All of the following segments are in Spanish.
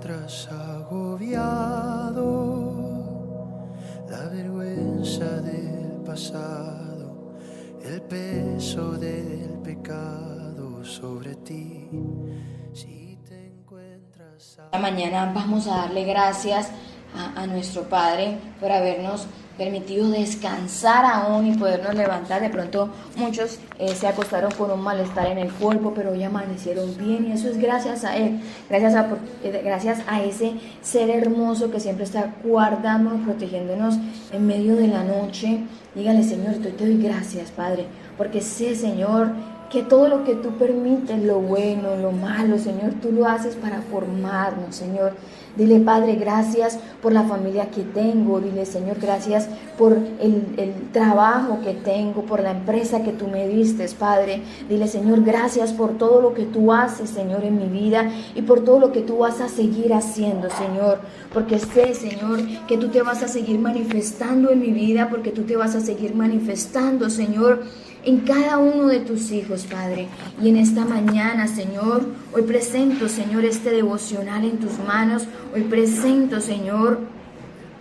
encuentras agobiado, la vergüenza del pasado, el peso del pecado sobre ti. Si te encuentras Esta mañana vamos a darle gracias a nuestro Padre por habernos permitido descansar aún y podernos levantar. De pronto muchos se acostaron con un malestar en el cuerpo, pero hoy amanecieron bien, y eso es gracias a Él, gracias a ese ser hermoso que siempre está guardándonos, protegiéndonos en medio de la noche. Dígale: Señor, yo te doy gracias, Padre, porque sé, Señor, que todo lo que tú permites, lo bueno, lo malo, Señor, tú lo haces para formarnos, Señor. Dile: Padre, gracias por la familia que tengo. Dile: Señor, gracias por el trabajo que tengo, por la empresa que tú me diste, Padre. Dile: Señor, gracias por todo lo que tú haces, Señor, en mi vida, y por todo lo que tú vas a seguir haciendo, Señor. Porque sé, Señor, que tú te vas a seguir manifestando en mi vida, porque tú te vas a seguir manifestando, Señor, en cada uno de tus hijos, Padre. Y en esta mañana, Señor, hoy presento, Señor, este devocional en tus manos. Hoy presento, Señor,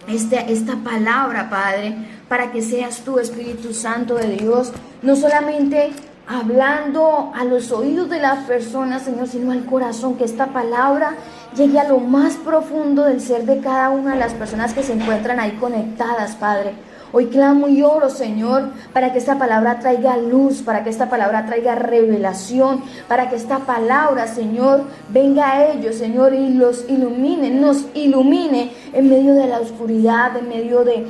esta palabra, Padre, para que seas tú, Espíritu Santo de Dios, no solamente hablando a los oídos de las personas, Señor, sino al corazón, que esta palabra llegue a lo más profundo del ser de cada una de las personas que se encuentran ahí conectadas, Padre. Hoy clamo y oro, Señor, para que esta palabra traiga luz, para que esta palabra traiga revelación, para que esta palabra, Señor, venga a ellos, Señor, y los ilumine, nos ilumine en medio de la oscuridad, en medio de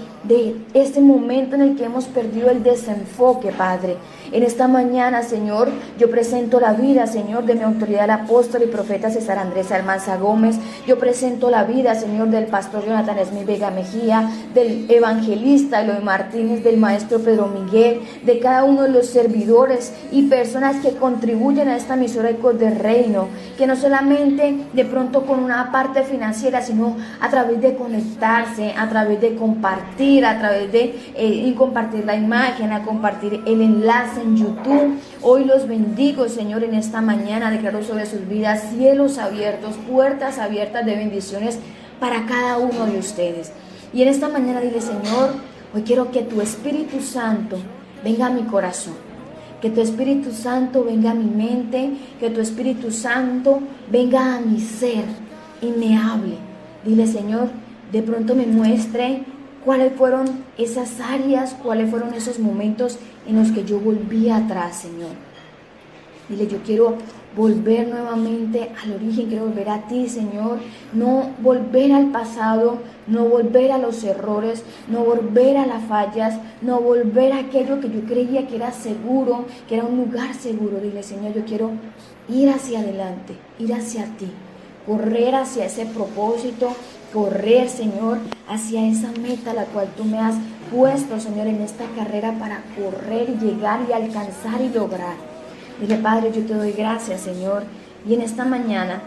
este momento en el que hemos perdido el desenfoque, Padre. En esta mañana, Señor, yo presento la vida, Señor, de mi autoridad, el apóstol y profeta César Andrés Almanza Gómez. Yo presento la vida, Señor, del pastor Jonathan Smith Vega Mejía, del evangelista Eloy Martínez, del maestro Pedro Miguel, de cada uno de los servidores y personas que contribuyen a esta emisora Ecos del Reino, que no solamente de pronto con una parte financiera, sino a través de conectarse, a través de compartir, a través de compartir la imagen, a compartir el enlace en YouTube. Hoy los bendigo, Señor, en esta mañana. Declaro sobre sus vidas cielos abiertos, puertas abiertas de bendiciones para cada uno de ustedes. Y en esta mañana dile: Señor, hoy quiero que tu Espíritu Santo venga a mi corazón, que tu Espíritu Santo venga a mi mente, que tu Espíritu Santo venga a mi ser y me hable. Dile: Señor, de pronto me muestre cuáles fueron esas áreas, cuáles fueron esos momentos en los que yo volví atrás, Señor. Dile: yo quiero volver nuevamente al origen, quiero volver a ti, Señor. No volver al pasado, no volver a los errores, no volver a las fallas, no volver a aquello que yo creía que era seguro, que era un lugar seguro. Dile: Señor, yo quiero ir hacia adelante, ir hacia ti, correr hacia ese propósito, correr, Señor, hacia esa meta a la cual tú me has puesto, Señor, en esta carrera para correr y llegar y alcanzar y lograr. Dile: Padre, yo te doy gracias, Señor, y en esta mañana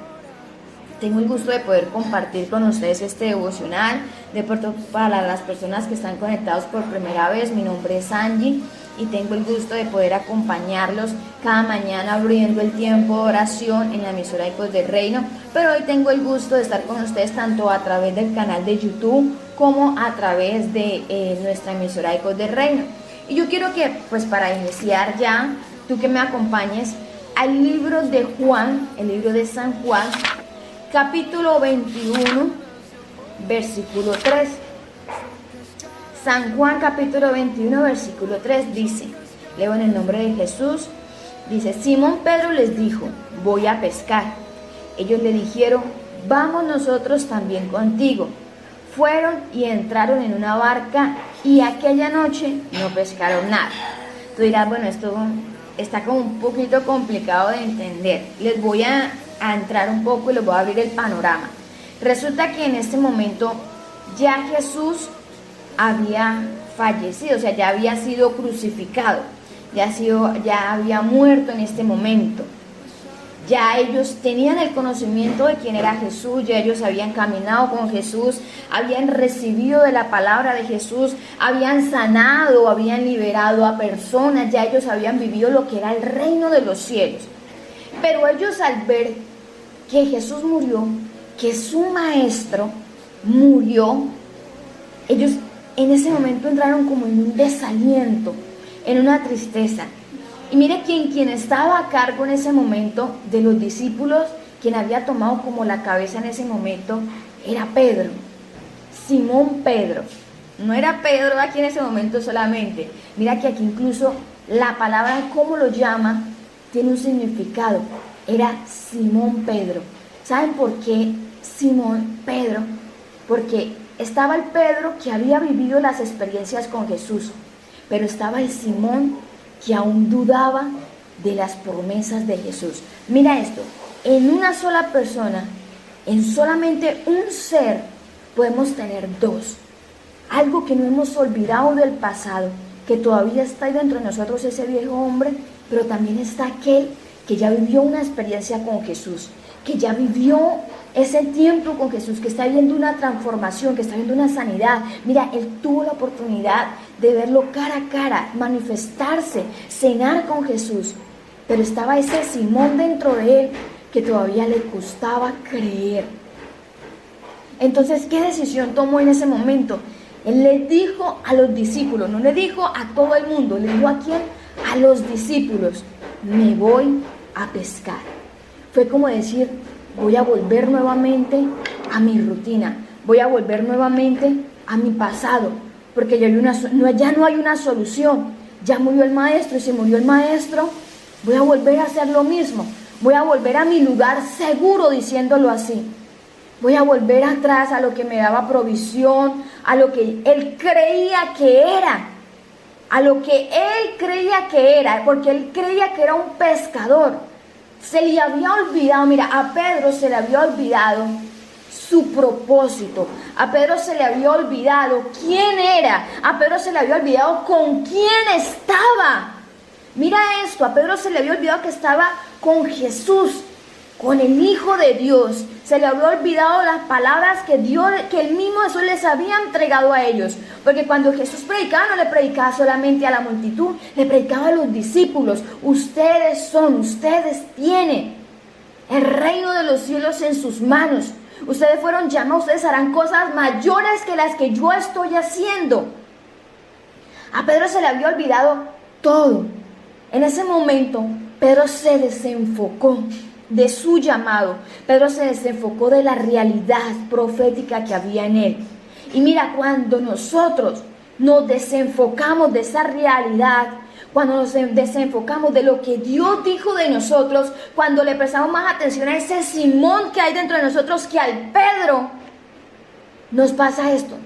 tengo el gusto de poder compartir con ustedes este devocional. De pronto, para las personas que están conectados por primera vez, mi nombre es Angie y tengo el gusto de poder acompañarlos cada mañana abriendo el tiempo de oración en la emisora Ecos del Reino. Pero hoy tengo el gusto de estar con ustedes tanto a través del canal de YouTube como a través de nuestra emisora Ecos del Reino. Y yo quiero que, pues para iniciar ya, tú que me acompañes al libro de Juan, el libro de San Juan, capítulo 21, versículo 3. San Juan capítulo 21, versículo 3 dice, leo en el nombre de Jesús, dice: Simón Pedro les dijo: voy a pescar. Ellos le dijeron: vamos nosotros también contigo. Fueron y entraron en una barca y aquella noche no pescaron nada. Tú dirás: bueno, esto está como un poquito complicado de entender. Les voy a entrar un poco y les voy a abrir el panorama. Resulta que en este momento ya Jesús había fallecido, o sea, ya había sido crucificado, ya había muerto en este momento. Ya ellos tenían el conocimiento de quién era Jesús, ya ellos habían caminado con Jesús, habían recibido de la palabra de Jesús, habían sanado, habían liberado a personas, ya ellos habían vivido lo que era el reino de los cielos. Pero ellos, al ver que Jesús murió, que su maestro murió, ellos en ese momento entraron como en un desaliento, en una tristeza. Y mire quien estaba a cargo en ese momento de los discípulos, quien había tomado como la cabeza en ese momento, era Pedro, Simón Pedro. No era Pedro aquí en ese momento solamente. Mira que aquí incluso la palabra, como lo llama, tiene un significado. Era Simón Pedro. ¿Saben por qué Simón Pedro? Porque estaba el Pedro que había vivido las experiencias con Jesús, pero estaba el Simón que aún dudaba de las promesas de Jesús. Mira esto, en una sola persona, en solamente un ser, podemos tener dos. Algo que no hemos olvidado del pasado, que todavía está ahí dentro de nosotros, ese viejo hombre, pero también está aquel que ya vivió una experiencia con Jesús, que ya vivió ese tiempo con Jesús, que está viendo una transformación, que está viendo una sanidad. Mira, él tuvo la oportunidad de verlo cara a cara, manifestarse, cenar con Jesús, pero estaba ese Simón dentro de él que todavía le costaba creer. Entonces, ¿qué decisión tomó en ese momento? Él le dijo a los discípulos, no le dijo a todo el mundo, le dijo ¿a quién? A los discípulos, me voy a pescar. Fue como decir, voy a volver nuevamente a mi rutina, voy a volver nuevamente a mi pasado, porque ya no hay una solución. Ya murió el maestro, y si murió el maestro, voy a volver a hacer lo mismo, voy a volver a mi lugar seguro, diciéndolo así. Voy a volver atrás a lo que me daba provisión, a lo que él creía que era, a lo que él creía que era, porque él creía que era un pescador. Se le había olvidado, mira, a Pedro se le había olvidado su propósito, a Pedro se le había olvidado quién era, a Pedro se le había olvidado con quién estaba. Mira esto, a Pedro se le había olvidado que estaba con Jesús, con el Hijo de Dios. Se le había olvidado las palabras que el mismo Jesús les había entregado a ellos. Porque cuando Jesús predicaba, no le predicaba solamente a la multitud, le predicaba a los discípulos. Ustedes tienen el reino de los cielos en sus manos. Ustedes fueron llamados, ustedes harán cosas mayores que las que yo estoy haciendo. A Pedro se le había olvidado todo. En ese momento, Pedro se desenfocó de su llamado. Pedro se desenfocó de la realidad profética que había en él. Y mira, cuando nosotros nos desenfocamos de esa realidad, cuando nos desenfocamos de lo que Dios dijo de nosotros, cuando le prestamos más atención a ese Simón que hay dentro de nosotros que al Pedro, nos pasa esto.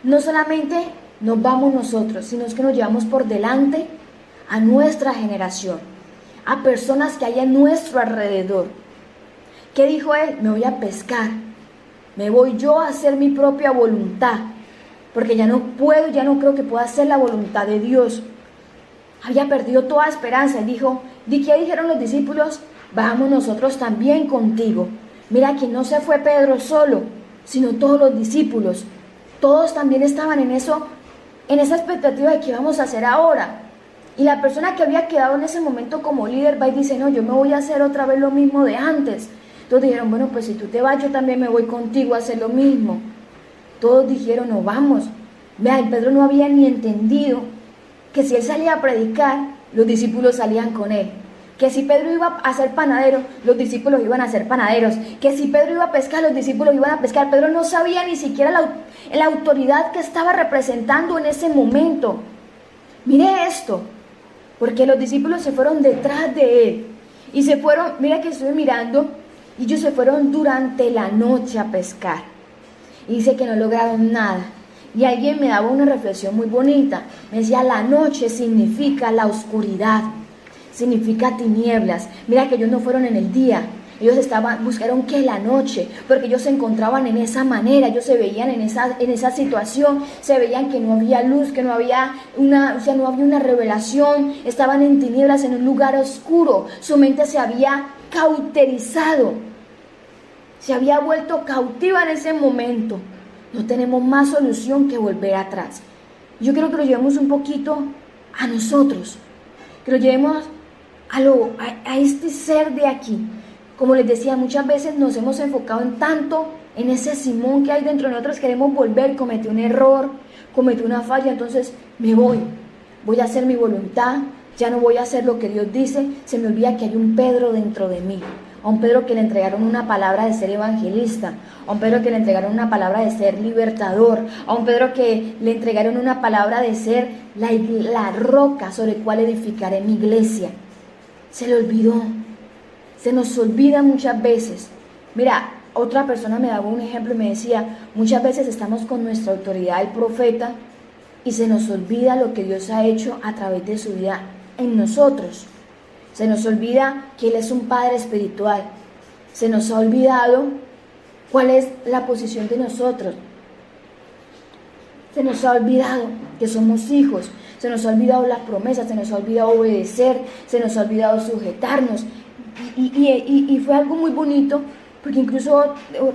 No solamente nos vamos nosotros, sino que nos llevamos por delante a nuestra generación, a personas que hay a nuestro alrededor. ¿Qué dijo él? Me voy a pescar, me voy yo a hacer mi propia voluntad, porque ya no creo que pueda hacer la voluntad de Dios. Había perdido toda esperanza. Él dijo, ¿qué dijeron los discípulos? Vamos nosotros también contigo. Mira que no se fue Pedro solo, sino todos los discípulos. Todos también estaban en esa expectativa de qué vamos a hacer ahora. Y la persona que había quedado en ese momento como líder va y dice, no, yo me voy a hacer otra vez lo mismo de antes. Todos dijeron, bueno, pues si tú te vas, yo también me voy contigo a hacer lo mismo. Todos dijeron, no, vamos. Vea, el Pedro no había ni entendido que si él salía a predicar, los discípulos salían con él. Que si Pedro iba a ser panadero, los discípulos iban a ser panaderos. Que si Pedro iba a pescar, los discípulos iban a pescar. Pedro no sabía ni siquiera la autoridad que estaba representando en ese momento. Mire esto. Porque los discípulos se fueron detrás de él. Y se fueron, mira que estoy mirando, y ellos se fueron durante la noche a pescar. Y dice que no lograron nada. Y alguien me daba una reflexión muy bonita. Me decía, la noche significa la oscuridad, significa tinieblas. Mira que ellos no fueron en el día. Ellos buscaron que la noche, porque ellos se encontraban en esa manera, ellos se veían en esa situación, se veían que no había luz, que no había una revelación, estaban en tinieblas, en un lugar oscuro, su mente se había cauterizado, se había vuelto cautiva en ese momento. No tenemos más solución que volver atrás. Yo creo que lo llevemos un poquito a nosotros, que lo llevemos a este ser de aquí. Como les decía, muchas veces nos hemos enfocado en tanto en ese Simón que hay dentro de nosotros, queremos volver, cometí un error, cometí una falla, entonces me voy a hacer mi voluntad, ya no voy a hacer lo que Dios dice, se me olvida que hay un Pedro dentro de mí, a un Pedro que le entregaron una palabra de ser evangelista, a un Pedro que le entregaron una palabra de ser libertador, a un Pedro que le entregaron una palabra de ser la roca sobre la cual edificaré mi iglesia. Se le olvidó, se nos olvida muchas veces. Mira, otra persona me daba un ejemplo y me decía, muchas veces estamos con nuestra autoridad, el profeta, y se nos olvida lo que Dios ha hecho a través de su vida en nosotros. Se nos olvida que Él es un Padre espiritual. Se nos ha olvidado cuál es la posición de nosotros. Se nos ha olvidado que somos hijos. Se nos ha olvidado las promesas, se nos ha olvidado obedecer, se nos ha olvidado sujetarnos. Y fue algo muy bonito, porque incluso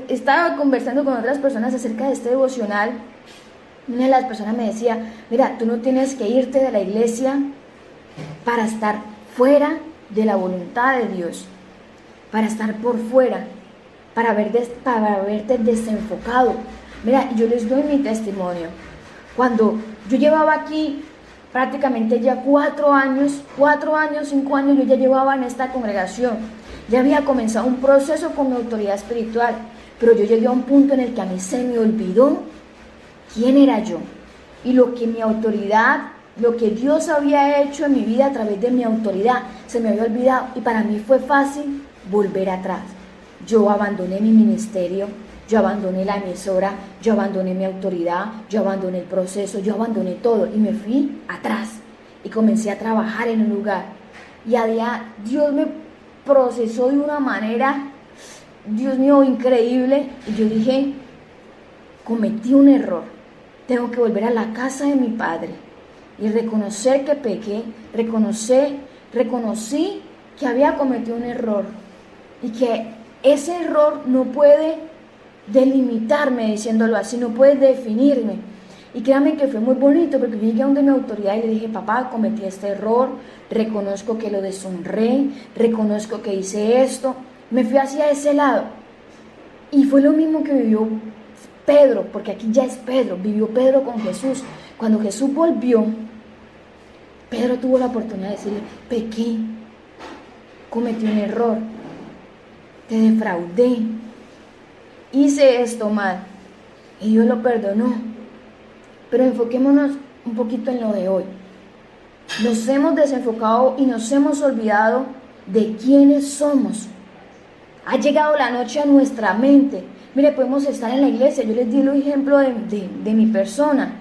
estaba conversando con otras personas acerca de este devocional. Una de las personas me decía, mira, tú no tienes que irte de la iglesia para estar fuera de la voluntad de Dios, para estar por fuera, para verte desenfocado. Mira, yo les doy mi testimonio. Cuando yo llevaba aquí prácticamente ya 4 años, 5 años, yo ya llevaba en esta congregación. Ya había comenzado un proceso con mi autoridad espiritual, pero yo llegué a un punto en el que a mí se me olvidó quién era yo y lo que mi autoridad, lo que Dios había hecho en mi vida a través de mi autoridad, se me había olvidado y para mí fue fácil volver atrás. Yo abandoné mi ministerio, yo abandoné la emisora, yo abandoné mi autoridad, yo abandoné el proceso, yo abandoné todo y me fui atrás y comencé a trabajar en un lugar. Y a día Dios me procesó de una manera, Dios mío, increíble. Y yo dije, cometí un error, tengo que volver a la casa de mi padre y reconocer que pequé, reconocí que había cometido un error y que ese error no puede delimitarme, diciéndolo así, no puede definirme. Y créanme que fue muy bonito porque yo llegué a donde mi autoridad y le dije, papá, cometí este error, reconozco que lo deshonré, reconozco que hice esto. Me fui hacia ese lado. Y fue lo mismo que vivió Pedro, porque aquí ya es Pedro, vivió Pedro con Jesús. Cuando Jesús volvió, Pedro tuvo la oportunidad de decirle, pequé, cometí un error, te defraudé, hice esto mal, y Dios lo perdonó. Pero enfoquémonos un poquito en lo de hoy. Nos hemos desenfocado y nos hemos olvidado de quiénes somos. Ha llegado la noche a nuestra mente. Mire, podemos estar en la iglesia. Yo les di el ejemplo de mi persona.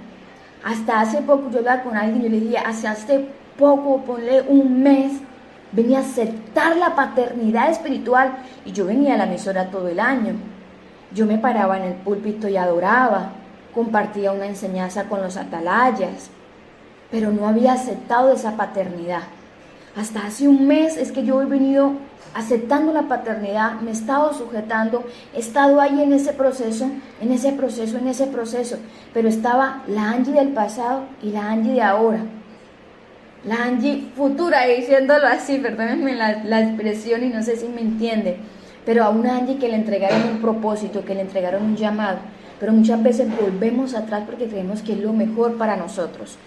Hasta hace poco yo hablaba con alguien y yo le dije, hace poco, ponle un mes, venía a aceptar la paternidad espiritual y yo venía a la emisora todo el año. Yo me paraba en el púlpito y adoraba, compartía una enseñanza con los atalayas, pero no había aceptado esa paternidad. Hasta hace un mes es que yo he venido aceptando la paternidad, me he estado sujetando, he estado ahí en ese proceso, pero estaba la Angie del pasado y la Angie de ahora. La Angie futura, diciéndolo así, perdónenme la expresión y no sé si me entiende, pero a una Angie que le entregaron un propósito, que le entregaron un llamado, pero muchas veces volvemos atrás porque creemos que es lo mejor para nosotros.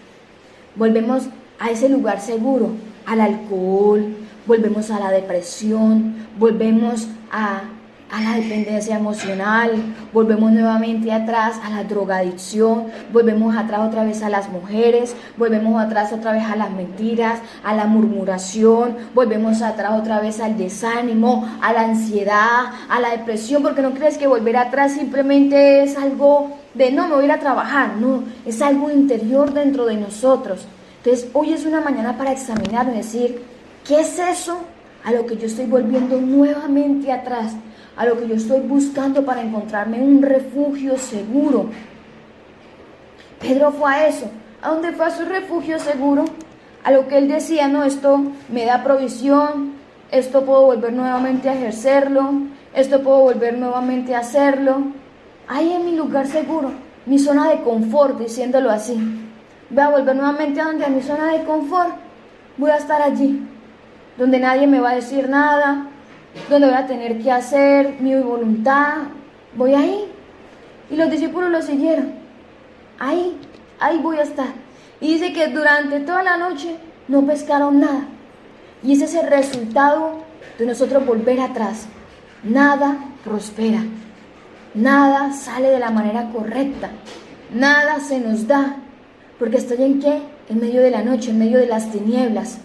Volvemos a ese lugar seguro, al alcohol, volvemos a la depresión, volvemos a la dependencia emocional, volvemos nuevamente atrás a la drogadicción, volvemos atrás otra vez a las mujeres, volvemos atrás otra vez a las mentiras, a la murmuración, volvemos atrás otra vez al desánimo, a la ansiedad, a la depresión, porque no crees que volver atrás simplemente es algo de no, me voy a ir a trabajar, no, es algo interior dentro de nosotros. Entonces hoy es una mañana para examinar y decir, ¿qué es eso a lo que yo estoy volviendo nuevamente atrás? A lo que yo estoy buscando para encontrarme un refugio seguro. Pedro fue a eso. ¿A dónde fue a su refugio seguro? A lo que él decía, no, esto me da provisión, esto puedo volver nuevamente a ejercerlo, esto puedo volver nuevamente a hacerlo. Ahí en mi lugar seguro, mi zona de confort, diciéndolo así. Voy a volver nuevamente a mi zona de confort. Voy a estar allí, donde nadie me va a decir nada, donde voy a tener que hacer mi voluntad, voy ahí. Y los discípulos lo siguieron. Ahí voy a estar. Y dice que durante toda la noche no pescaron nada. Y ese es el resultado de nosotros volver atrás. Nada prospera. Nada sale de la manera correcta. Nada se nos da. Porque estoy ¿en qué? En medio de la noche, en medio de las tinieblas.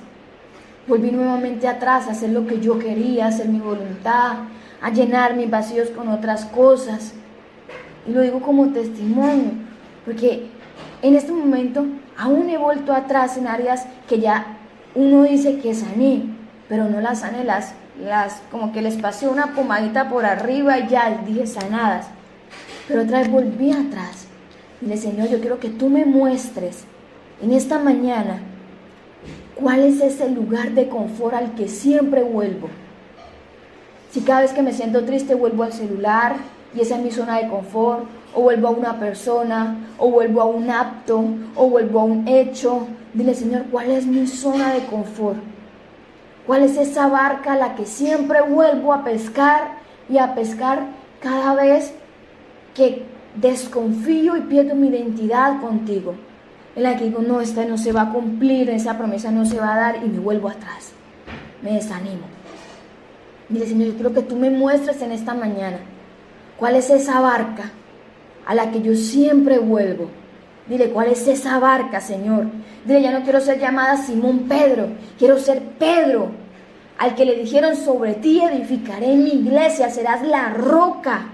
Volví nuevamente atrás a hacer lo que yo quería, a hacer mi voluntad, a llenar mis vacíos con otras cosas. Y lo digo como testimonio, porque en este momento aún he vuelto atrás en áreas que ya uno dice que sané, pero no las sané, como que les pasé una pomadita por arriba y ya dije sanadas. Pero otra vez volví atrás. Y le dije, Señor, yo quiero que tú me muestres en esta mañana cuál es ese lugar de confort al que siempre vuelvo. Si cada vez que me siento triste vuelvo al celular y esa es mi zona de confort, o vuelvo a una persona, o vuelvo a un acto, o vuelvo a un hecho, dile, Señor, ¿cuál es mi zona de confort? ¿Cuál es esa barca a la que siempre vuelvo a pescar y a pescar cada vez que desconfío y pierdo mi identidad contigo? En la que digo, no, esta no se va a cumplir, esa promesa no se va a dar y me vuelvo atrás, me desanimo. Dile, Señor, yo quiero que tú me muestres en esta mañana cuál es esa barca a la que yo siempre vuelvo. Dile, ¿cuál es esa barca, Señor? Dile, ya no quiero ser llamada Simón Pedro, quiero ser Pedro, al que le dijeron, sobre ti edificaré mi iglesia, serás la roca.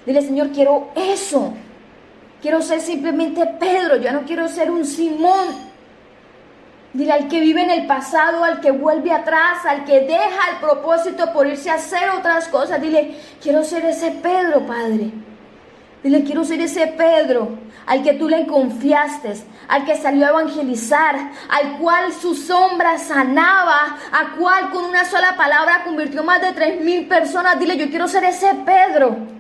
Dile, Señor, quiero eso. Quiero ser simplemente Pedro, ya no quiero ser un Simón. Dile, al que vive en el pasado, al que vuelve atrás, al que deja el propósito por irse a hacer otras cosas. Dile, quiero ser ese Pedro, Padre. Dile, quiero ser ese Pedro al que tú le confiaste, al que salió a evangelizar, al cual su sombra sanaba, al cual con una sola palabra convirtió más de 3,000 personas. Dile, yo quiero ser ese Pedro.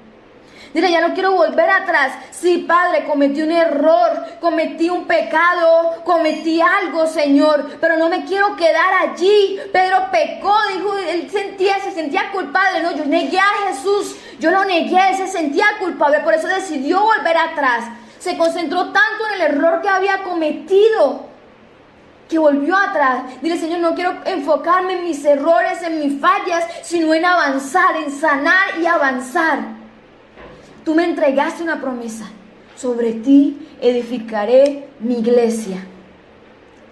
Dile, ya no quiero volver atrás. Sí, Padre, cometí un error, cometí un pecado, cometí algo, Señor, pero no me quiero quedar allí. Pedro pecó, dijo, él se sentía culpable. No, yo negué a Jesús, yo lo negué, él se sentía culpable, por eso decidió volver atrás. Se concentró tanto en el error que había cometido, que volvió atrás. Dile, Señor, no quiero enfocarme en mis errores, en mis fallas, sino en avanzar, en sanar y avanzar. Tú me entregaste una promesa. Sobre ti edificaré mi iglesia.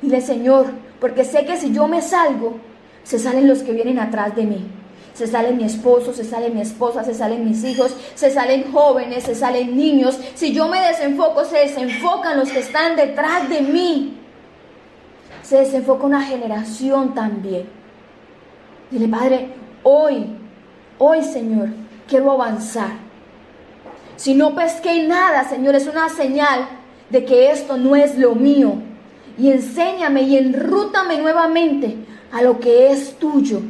Dile, Señor, porque sé que si yo me salgo, se salen los que vienen atrás de mí. Se sale mi esposo, se sale mi esposa, se salen mis hijos, se salen jóvenes, se salen niños. Si yo me desenfoco, se desenfocan los que están detrás de mí. Se desenfoca una generación también. Dile, Padre, hoy, Señor, quiero avanzar. Si no pesqué nada, Señor, es una señal de que esto no es lo mío. Y enséñame y enrútame nuevamente a lo que es tuyo.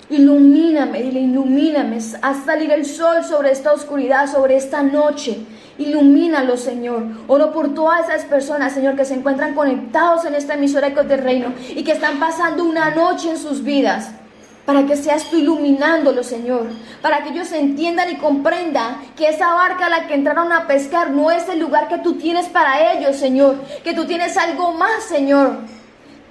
Ilumíname, dile, ilumíname, haz salir el sol sobre esta oscuridad, sobre esta noche. Ilumínalo, Señor. Oro por todas esas personas, Señor, que se encuentran conectados en esta emisora Ecos del Reino y que están pasando una noche en sus vidas. Para que seas tú iluminándolo, Señor. Para que ellos entiendan y comprendan que esa barca a la que entraron a pescar no es el lugar que tú tienes para ellos, Señor. Que tú tienes algo más, Señor.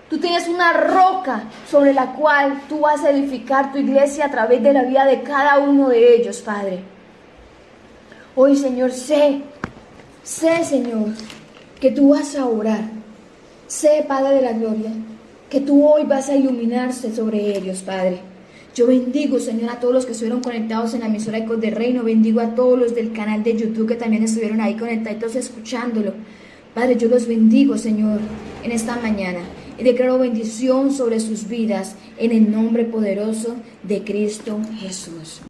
Tú tienes una roca sobre la cual tú vas a edificar tu iglesia a través de la vida de cada uno de ellos, Padre. Hoy, Señor, sé, Señor, que tú vas a orar. Sé, Padre de la gloria, que tú hoy vas a iluminarse sobre ellos, Padre. Yo bendigo, Señor, a todos los que estuvieron conectados en la emisora Ecos del Reino. Bendigo a todos los del canal de YouTube que también estuvieron ahí conectados escuchándolo. Padre, yo los bendigo, Señor, en esta mañana. Y declaro bendición sobre sus vidas en el nombre poderoso de Cristo Jesús.